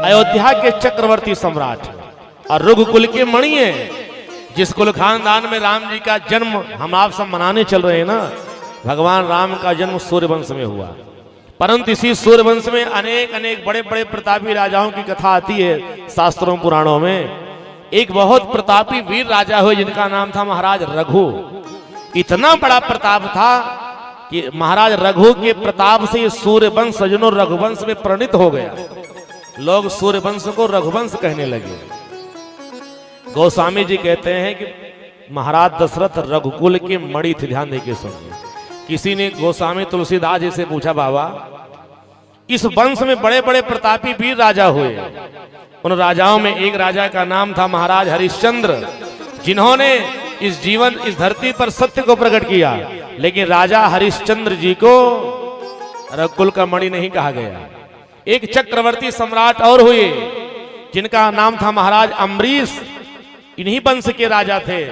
अयोध्या के चक्रवर्ती सम्राट और रघुकुल के मणि है। जिस कुल खानदान में राम जी का जन्म हम आप सब मनाने चल रहे हैं ना, भगवान राम का जन्म सूर्यवंश में हुआ। परंतु इसी सूर्यवंश में अनेक अनेक बड़े बड़े प्रतापी राजाओं की कथा आती है शास्त्रों पुराणों में। एक बहुत प्रतापी वीर राजा हुए जिनका नाम था महाराज रघु। इतना बड़ा प्रताप था कि महाराज रघु के प्रताप से सूर्यवंश सजनों रघुवंश में परिणित हो गया। लोग सूर्यवंश को रघुवंश कहने लगे। गोस्वामी जी कहते हैं कि महाराज दशरथ रघुकुल के मणि थे। ध्यान देके सुनिए। किसी ने गोस्वामी तुलसीदास जी से पूछा, बाबा इस वंश में बड़े बड़े प्रतापी वीर राजा हुए, उन राजाओं में एक राजा का नाम था महाराज हरिश्चंद्र, जिन्होंने इस धरती पर सत्य को प्रकट किया। लेकिन राजा हरिश्चंद्र जी को रघुकुल का मणि नहीं कहा गया। एक चक्रवर्ती सम्राट और हुए जिनका नाम था महाराज अम्बरीश। इन्हीं वंश के राजा थे।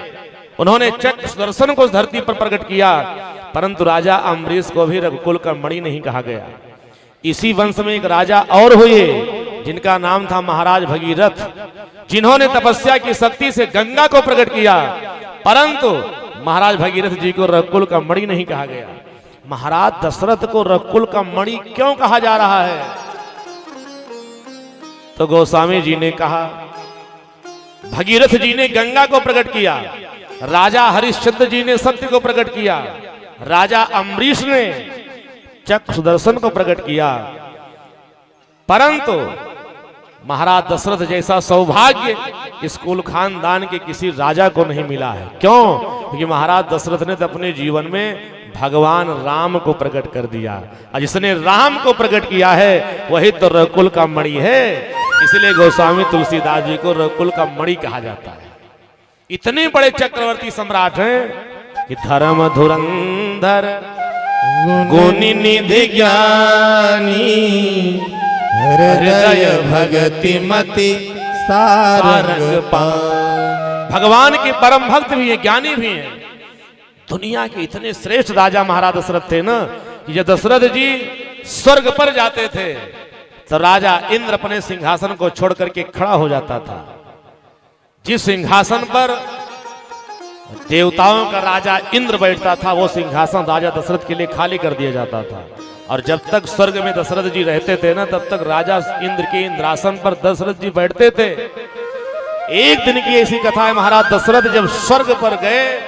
उन्होंने चक्र सुदर्शन को धरती पर प्रकट किया, परंतु राजा अम्बरीश को भी रघुकुल का मणि नहीं कहा गया। इसी वंश में एक राजा और हुए जिनका नाम था महाराज भगीरथ, जिन्होंने तपस्या की शक्ति से गंगा को प्रकट किया, परंतु महाराज भगीरथ जी को रघुकुल का मणि नहीं कहा गया। महाराज दशरथ को रघुकुल का मणि क्यों कहा जा रहा है? तो गोस्वामी जी ने कहा, भगीरथ जी ने गंगा को प्रकट किया, राजा हरिश्चंद्र जी ने सत्य को प्रकट किया, राजा अम्बरीश ने चक्र सुदर्शन को प्रकट किया, परंतु महाराज दशरथ जैसा सौभाग्य इस कुल खानदान के किसी राजा को नहीं मिला है। क्यों? क्योंकि महाराज दशरथ ने तो अपने जीवन में भगवान राम को प्रकट कर दिया, और जिसने राम को प्रकट किया है वही तो रघुकुल का मणि है। इसलिए गोस्वामी तुलसीदास जी को रघुकुल का मणि कहा जाता है। इतने बड़े चक्रवर्ती सम्राट हैं कि धर्म धुरंधर गुणी निधि ज्ञानी हृदय भगति मति सारंग पान। भगवान के परम भक्त भी हैं, ज्ञानी भी हैं। दुनिया के इतने श्रेष्ठ राजा महाराज दशरथ थे ना कि जब दशरथ जी स्वर्ग पर जाते थे तो राजा इंद्र अपने सिंहासन को छोड़ करके खड़ा हो जाता था। जिस सिंहासन पर देवताओं का राजा इंद्र बैठता था वो सिंहासन राजा दशरथ के लिए खाली कर दिया जाता था। और जब तक स्वर्ग में दशरथ जी रहते थे ना, तब तक राजा इंद्र के इंद्रासन पर दशरथ जी बैठते थे। एक दिन की ऐसी कथा है, महाराज दशरथ जब स्वर्ग पर गए,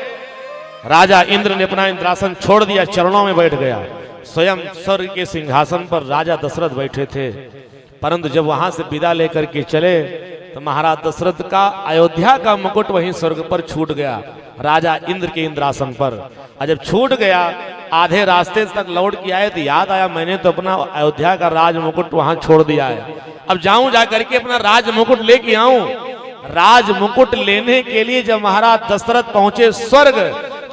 राजा इंद्र ने अपना इंद्रासन छोड़ दिया, चरणों में बैठ गया। स्वयं स्वर्ग के सिंहासन पर राजा दशरथ बैठे थे, परंतु जब वहां से विदा लेकर के चले तो महाराज दशरथ का अयोध्या का मुकुट वहीं स्वर्ग पर छूट गया, राजा इंद्र के इंद्रासन पर। और जब छूट गया, आधे रास्ते तक लौट के आए तो याद आया मैंने तो अपना अयोध्या का राज मुकुट वहां छोड़ दिया है। अब जाऊं जा करके अपना राज मुकुट लेके आऊं। राज मुकुट लेने के लिए जब महाराज दशरथ पहुंचे स्वर्ग,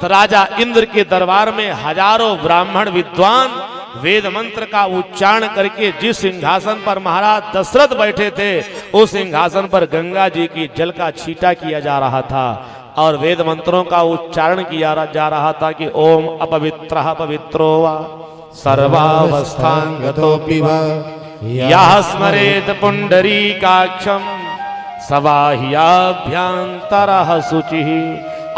तो राजा इंद्र के दरबार में हजारों ब्राह्मण विद्वान वेद मंत्र का उच्चारण करके जिस सिंहासन पर महाराज दशरथ बैठे थे, उस सिंहासन पर गंगा जी की जल का छींटा किया जा रहा था और वेद मंत्रों का उच्चारण किया जा रहा था कि ओम अपवित्रः पवित्रो वा सर्वावस्थांगतोऽपि वा यः स्मरेत पुंडरीकाक्षं सवाह्याभ्यंतरः शुचिः।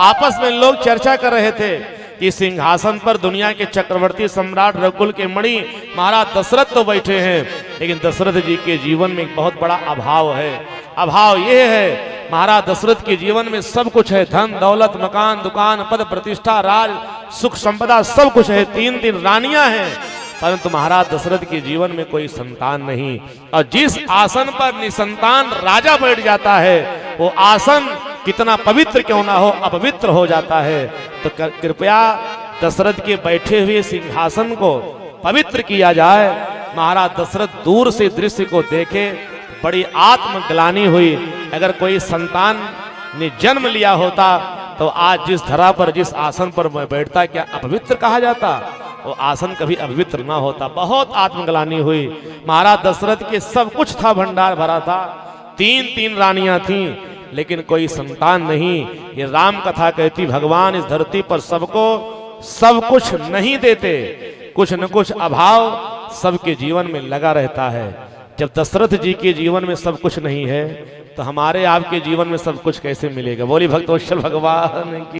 आपस में लोग चर्चा कर रहे थे कि सिंहासन पर दुनिया के चक्रवर्ती सम्राट रघुकुल के मणि महाराज दशरथ तो बैठे हैं, लेकिन दशरथ जी के जीवन में एक बहुत बड़ा अभाव है। अभाव यह है, महाराज दशरथ के जीवन में सब कुछ है, धन दौलत मकान दुकान पद प्रतिष्ठा राज सुख संपदा सब कुछ है, तीन तीन रानियां हैं, परंतु महाराज दशरथ के जीवन में कोई संतान नहीं। और जिस आसन पर निसंतान राजा बैठ जाता है, वो आसन कितना पवित्र क्यों ना हो, अपवित्र हो जाता है। तो कृपया दशरथ के बैठे हुए सिंहासन को पवित्र किया जाए। महाराज दशरथ दूर से दृश्य को देखे, बड़ी आत्मग्लानि हुई। अगर कोई संतान ने जन्म लिया होता तो आज जिस धरा पर जिस आसन पर मैं बैठता, क्या अपवित्र कहा जाता? वो आसन कभी अपवित्र ना होता। बहुत आत्मग्लानि हुई। महाराज दशरथ के सब कुछ था, भंडार भरा था, तीन तीन रानियां थीं, लेकिन कोई संतान नहीं। ये राम कथा कहती भगवान इस धरती पर सबको सब कुछ नहीं देते, कुछ न कुछ अभाव सबके जीवन में लगा रहता है। जब दशरथ जी के जीवन में सब कुछ नहीं है तो हमारे आपके जीवन में सब कुछ कैसे मिलेगा। बोली भक्तवत्सल भगवान की।